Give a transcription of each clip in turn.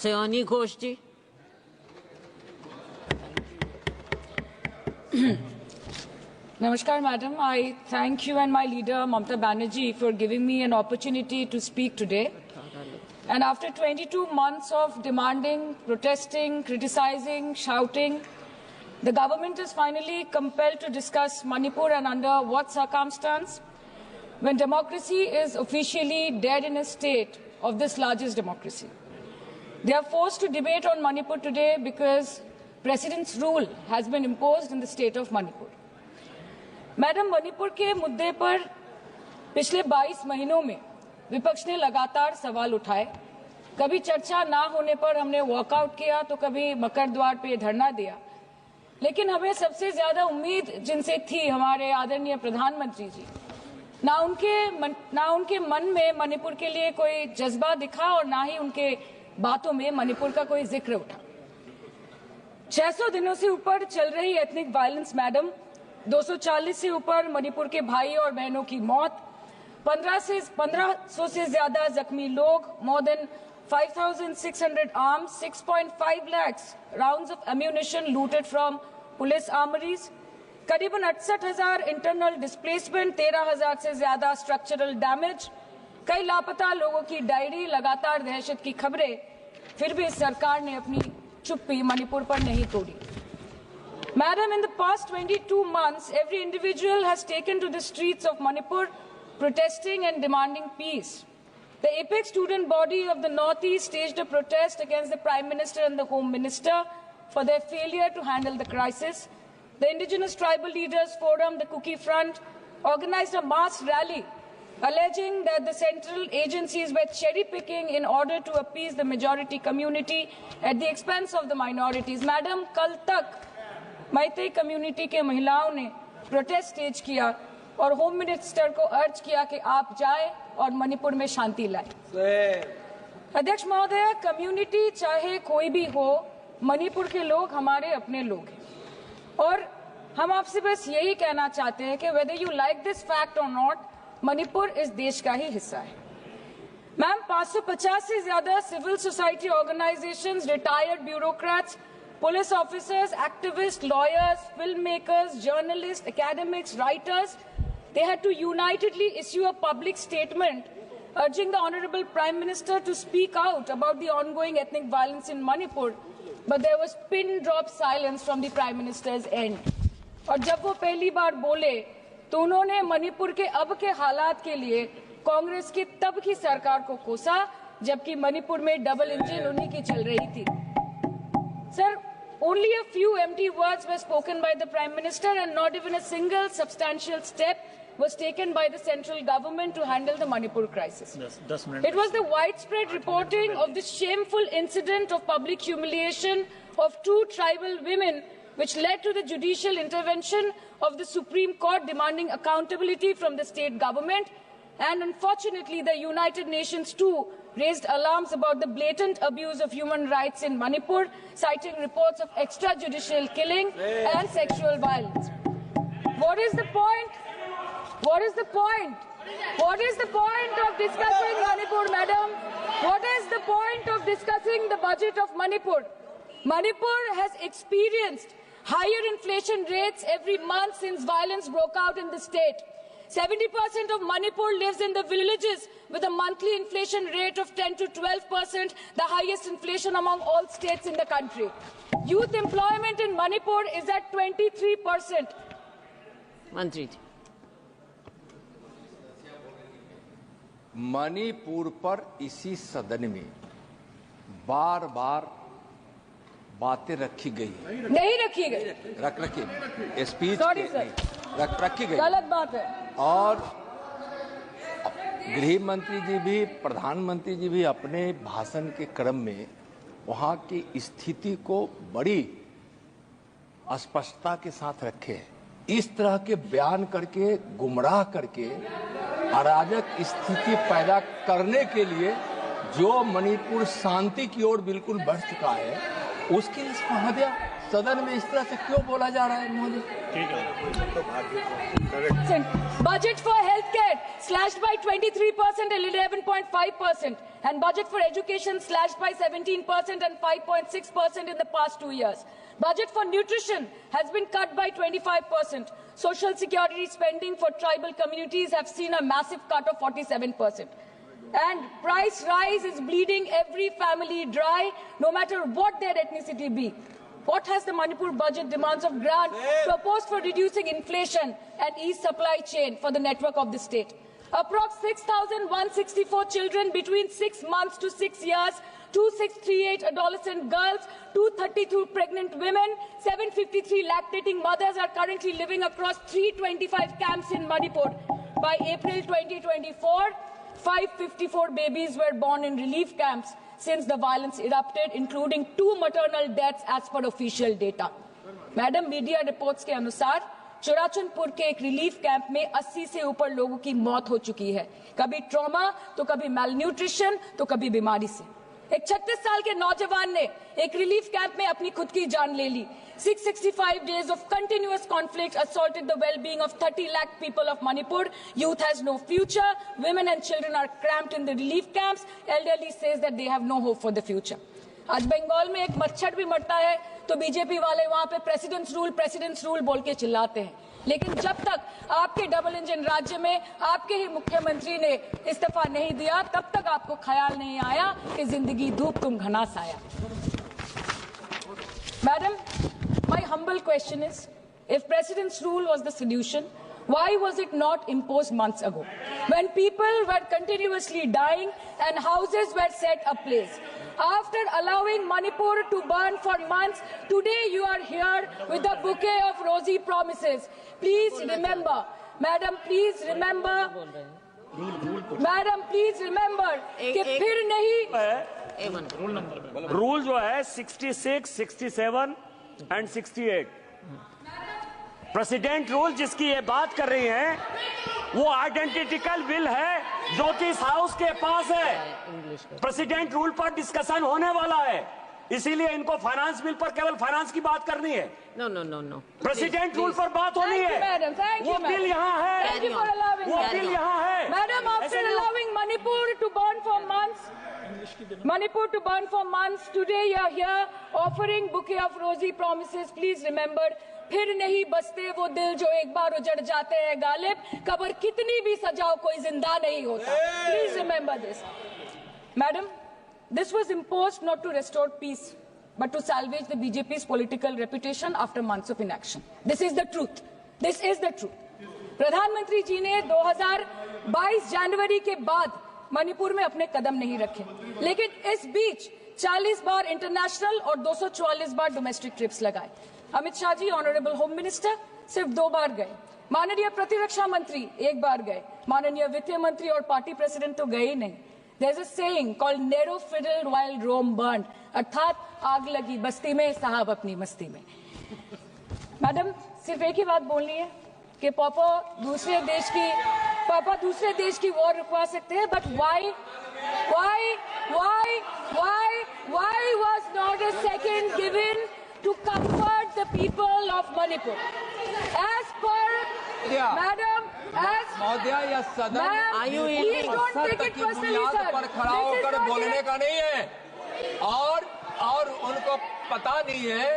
Sayani Ghosh ji. Namaskar, Madam. I thank you and my leader, Mamata Banerjee, for giving me an opportunity to speak today. And after 22 months of demanding, protesting, criticizing, shouting, the government is finally compelled to discuss Manipur, and under what circumstance? When democracy is officially dead in a state of this largest democracy. They are forced to debate on Manipur today because President's rule has been imposed in the state of Manipur. Madam, Manipur के मुद्दे पर पिछले 22 महीनों में विपक्ष ने लगातार सवाल उठाए। कभी चर्चा ना होने पर हमने वॉकआउट किया, तो कभी मकर द्वार पे धरना दिया। लेकिन हमें सबसे ज्यादा उम्मीद जिनसे थी हमारे आदरणीय प्रधानमंत्री जी, ना उनके मन में मणिपुर के लिए कोई जज्बा दिखा और ना ही उनके बातों में मणिपुर का कोई जिक्र उठा। 600 दिनों से ऊपर चल रही एथनिक वायलेंस मैडम, 240 से ऊपर मणिपुर के भाई और बहनों की मौत, 1500 से ज्यादा जख्मी लोग, more than 5,600 arms, 6.5 lakhs rounds of ammunition looted from police armories, करीबन 68,000 इंटरनल डिस्प्लेसमेंट, 13,000 से ज्यादा स्ट्रक्चरल डैमेज, कई लापता लोगों की डायरी, लगातार दहशत की खबरें। फिर भी सरकार ने अपनी चुप्पी मणिपुर पर नहीं तोड़ी। Madam, in the past 22 months, every individual has taken to the streets of Manipur protesting and demanding peace. The apex student body of the Northeast staged a protest against the Prime Minister and the Home Minister for their failure to handle the crisis. The Indigenous Tribal Leaders Forum, the Kuki Front, organized a mass rally alleging that the central agencies were cherry-picking in order to appease the majority community at the expense of the minorities. Madam, कल तक Meitei community के महिलाओं ने protest stage किया और home minister को अर्ज किया कि आप जाएं और मणिपुर में शांति लाएं। अध्यक्ष महोदय, कम्युनिटी चाहे कोई भी हो, मणिपुर के लोग हमारे अपने लोग हैं और हम आपसे बस यही कहना चाहते हैं कि whether you like this fact और नॉट, मणिपुर इस देश का ही हिस्सा है। मैम, 550 से ज्यादा civil society organisations, retired bureaucrats, police officers, activists, lawyers, filmmakers, journalists, academics, writers, they had to unitedly issue a public statement urging the Honorable Prime Minister to speak out about the ongoing ethnic violence in Manipur, but there was pin-drop silence from the Prime Minister's end. और जब वो पहली बार बोले तो उन्होंने मणिपुर के अब के हालात के लिए कांग्रेस की तब की सरकार को कोसा, जबकि मणिपुर में डबल इंजन उन्हीं की चल रही थी। Sir, only a few empty words were spoken by the Prime Minister and not even a single substantial step was taken by the central government to handle the Manipur crisis. It was the widespread reporting of this shameful incident of public humiliation of 2 tribal women which led to the judicial intervention of the Supreme Court demanding accountability from the state government. And unfortunately, the United Nations too raised alarms about the blatant abuse of human rights in Manipur, citing reports of extrajudicial killing and sexual violence. What is the point? What is the point? What is the point of discussing Manipur, madam? What is the point of discussing the budget of Manipur? Manipur has experienced higher inflation rates every month since violence broke out in the state. 70% of Manipur lives in the villages with a monthly inflation rate of 10 to 12%, the highest inflation among all states in the country. Youth employment in Manipur is at 23%. मंत्री जी, मणिपुर पर इसी सदन में बार बार बातें रखी गई, नहीं रखी गई, रखी स्पीच रखी गई, गलत बात है। और गृह मंत्री जी भी, प्रधानमंत्री जी भी अपने भाषण के क्रम में वहां की स्थिति को बड़ी स्पष्टता के साथ रखे हैं। इस तरह के बयान करके, गुमराह करके अराजक स्थिति पैदा करने के लिए जो मणिपुर शांति की ओर बिल्कुल बढ़ चुका है, उसकी निष्पक्षता सदन में इस तरह से क्यों बोला जा रहा है Modi? Budget for healthcare slashed by 23% and 11.5%, and budget for education slashed by 17% and 5.6% in the past 2 years. Budget for nutrition has been cut by 25%. Social security spending for tribal communities have seen a massive cut of 47%. And price rise is bleeding every family dry, no matter what their ethnicity be. What has the Manipur budget demands of grant proposed for reducing inflation and ease supply chain for the network of the state? Approx 6,164 children between 6 months to 6 years, 2638 adolescent girls, 232 pregnant women, 753 lactating mothers are currently living across 325 camps in Manipur. By April 2024, 554 babies were born in relief camps since the violence erupted, including 2 maternal deaths as per official data. Madam, media reports के अनुसार चुराचंदपुर के एक relief camp में 80 से ऊपर लोगों की मौत हो चुकी है, कभी ट्रॉमा तो कभी मैलन्यूट्रिशन तो कभी बीमारी से। एक 36 साल के नौजवान ने एक रिलीफ कैंप में अपनी खुद की जान ले ली। 665 days of continuous conflict assaulted the well-being of 30 lakh people of Manipur. Youth has no future. Women and children are cramped in the relief camps. Elderly says that they have no hope for the future. आज बंगाल में एक मच्छर भी मरता है तो BJP वाले वहां पे प्रेसिडेंट्स रूल बोल के चिल्लाते हैं, लेकिन जब तक आपके डबल इंजन राज्य में आपके ही मुख्यमंत्री ने इस्तीफा नहीं दिया तब तक आपको ख्याल नहीं आया कि जिंदगी धूप तुम घना साया। Madam, my humble question is, if president's rule was the solution, why was it not imposed months ago, when people were continuously dying and houses were set ablaze? After allowing Manipur to burn for months, today you are here with a bouquet of rosy promises. Please remember, Madam, please remember, Madam, please remember कि फिर नहीं rule जो है 66, 67 and 68 president rule जिसकी ये बात कर रही हैं वो आइडेंटिकल बिल है जो कि इस हाउस के पास है। प्रेसिडेंट रूल पर डिस्कशन होने वाला है, इसीलिए इनको फाइनेंस बिल पर केवल फाइनेंस की बात करनी है। नो प्रेसिडेंट रूल पर बात होनी है। वो बिल यहाँ है, वो बिल यहाँ है। Madam, after allowing Manipur to burn for months, today you are here offering bouquet of rosy promises. Please remember, फिर नहीं बसते वो दिल जो एक बार उजड़ जाते हैं गालिब, कब्र कितनी भी सजाओ कोई जिंदा नहीं होता। Please remember this. Madam, this was imposed not to restore peace, but to salvage the BJP's political reputation after months of inaction. This is the truth. This is the truth. प्रधानमंत्री जी ने 2022 जनवरी के बाद मणिपुर में अपने कदम नहीं रखे, लेकिन इस बीच 40 बार इंटरनेशनल और 244 बार डोमेस्टिक ट्रिप्स लगाए। Amit Shah ji, honourable home minister, सिर्फ 2 बार गए। माननीय प्रतिरक्षा मंत्री 1 बार गए। माननीय वित्त मंत्री और पार्टी प्रेसिडेंट तो गए ही नहीं। There's a saying called narrow fiddle while Rome burned, अर्थात आग लगी बस्ती में, साहब अपनी मस्ती में। मैडम, सिर्फ एक ही बात बोलनी है कि पापा दूसरे देश की वॉर रुकवा सकते हैं, but why was not a second given to comfort the people of Manipur? As per Madam, महोदया, यह सदन please don't take it personally, sir. पर खड़ा होकर बोलने का नहीं है, और उनको पता नहीं है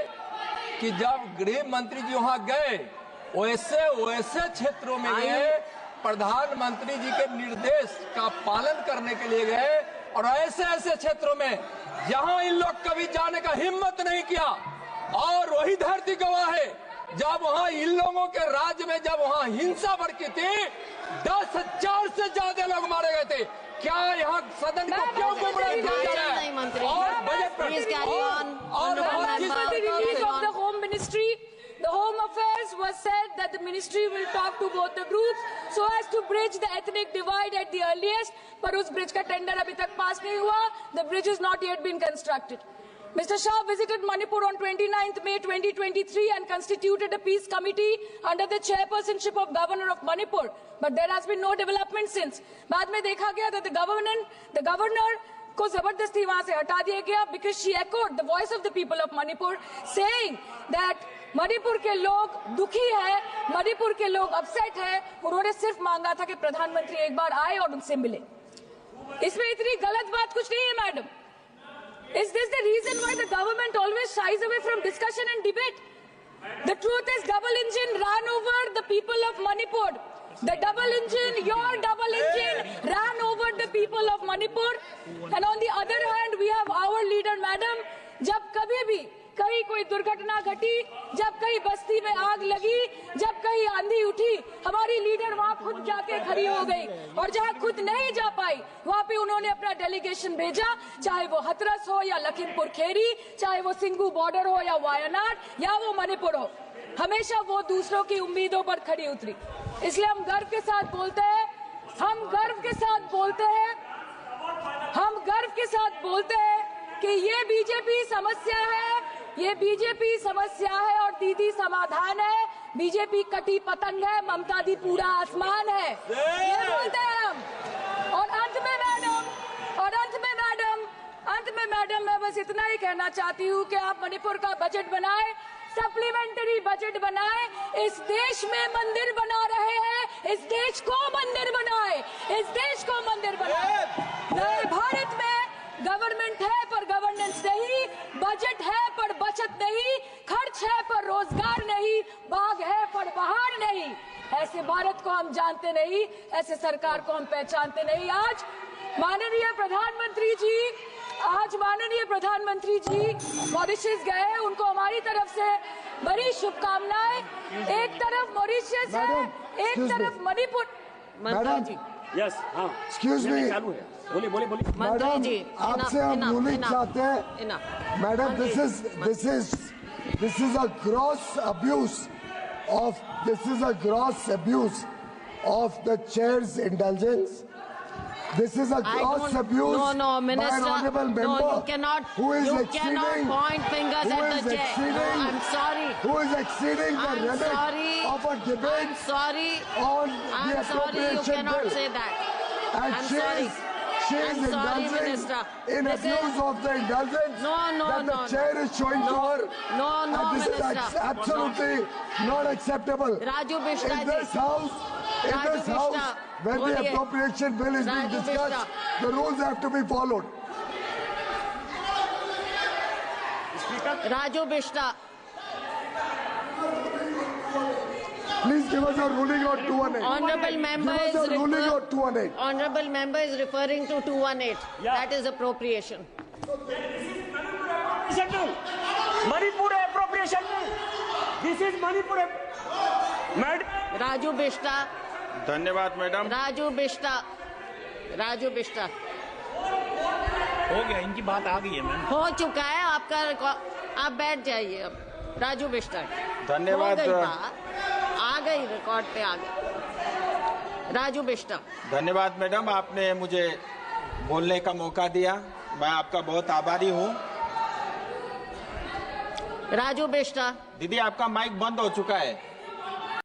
कि जब गृह मंत्री जी वहां गए वैसे क्षेत्रों में गए, प्रधानमंत्री जी के निर्देश का पालन करने के लिए गए, और ऐसे क्षेत्रों में जहां इन लोग कभी जाने का हिम्मत नहीं किया, और वही धरती गवाह है जब वहां इन लोगों के राज्य में जब वहां हिंसा भड़की थी, 10,000 से ज्यादा लोग मारे गए थे। क्या यहाँ सदन को क्यों गुमराह किया जा रहा है? और बजट पर the Home Ministry, the Home Affairs was said that the ministry will talk to both the groups so as to bridge the ethnic divide at the earliest, पर उस ब्रिज का टेंडर अभी तक पास नहीं हुआ। The bridge has not yet been constructed. Mr. Shah visited Manipur on 29th May 2023 and constituted a peace committee under the chairpersonship of Governor of Manipur, but there has been no development since. बाद में देखा गया that the governor को जबरदस्ती वहां से हटा दिया गया because she echoed the voice of the people of Manipur saying that Manipur के लोग दुखी है, मणिपुर के लोग अपसेट है। उन्होंने सिर्फ मांगा था कि प्रधानमंत्री एक बार आए और उनसे मिले। इसमें इतनी गलत बात कुछ नहीं है madam. Is this the reason why the government always shies away from discussion and debate? The truth is double engine ran over the people of Manipur. The double engine, your double engine ran over the people of Manipur. And on the other hand, we have our leader, madam. जब कभी भी कहीं कोई दुर्घटना घटी, जब कहीं बस्ती में आग लगी, जब कहीं आंधी उठी, हमारी लीडर वहां खुद जाके खड़ी हो गई। और जहां खुद नहीं जा पाई, वहां पे उन्होंने अपना डेलीगेशन भेजा, चाहे वो हथरस हो या लखीमपुर खीरी, चाहे वो सिंगू बॉर्डर हो या वायनाड या वो मणिपुर हो। हमेशा वो दूसरों की उम्मीदों पर खड़ी उतरी। इसलिए हम गर्व के साथ बोलते हैं, हम गर्व के साथ बोलते हैं, हम गर्व के साथ बोलते हैं कि ये बीजेपी समस्या है, ये बीजेपी समस्या है और दीदी समाधान है। बीजेपी कटी पतंग है, ममता दी पूरा आसमान है, ये बोलते हैं हम। और अंत में मैडम मैं बस इतना ही कहना चाहती हूँ कि आप मणिपुर का बजट बनाए, सप्लीमेंट्री बजट बनाए। इस देश में मंदिर बना रहे हैं, इस देश को मंदिर बनाए, इस देश को मंदिर बनाए। नए भारत में गवर्नमेंट है पर गवर्नेंस नहीं, बजट है पर बचत नहीं, खर्च है पर रोजगार नहीं, बाग है पर बहार नहीं। ऐसे भारत को हम जानते नहीं, ऐसे सरकार को हम पहचानते नहीं। आज माननीय प्रधानमंत्री जी मॉरिशस गए, उनको हमारी तरफ से बड़ी शुभकामनाएं। एक तरफ मॉरिशस है, एक तरफ मणिपुर। मैडम जी, यस, हाँ, एक्सक्यूज मी, बोलिए। मैडम आपसे हम बोलना चाहते हैं, madam this is a gross abuse of the chairs intelligence. This is a gross abuse no, Minister, by an honorable member. No, you cannot point fingers at the chair. No, I'm sorry. Who is exceeding the limit of a debate I'm sorry. on the I'm sorry, you appropriation cannot bill. say that. And I'm she sorry. is I'm sorry, indulging Minister. in This abuse is- of the indulgence that the chair is showing to her. No, And this Minister. is absolutely not acceptable. Raju Bishta In this house, when the appropriation bill is being Raju discussed, Bishta. the rules have to be followed. Raju Bishta. Please give us a ruling on 218. Honorable member Give us a ruling on 218. Honorable member is referring to 218. Yeah. That is appropriation. Manipur appropriation. This is Manipur. Madam. Raju Bishta. धन्यवाद madam. Raju Bishta. हो गया, इनकी बात आ गई है ma'am. हो चुका है आपका आप बैठ जाइए अब। राजू बिष्टा। धन्यवाद। हो गई बात, आ गई रिकॉर्ड पे आ गई। राजू बिष्टा। धन्यवाद मैडम, आपने मुझे बोलने का मौका दिया, मैं आपका बहुत आभारी हूँ। राजू बिष्टा। दीदी आपका माइक बंद हो चुका है।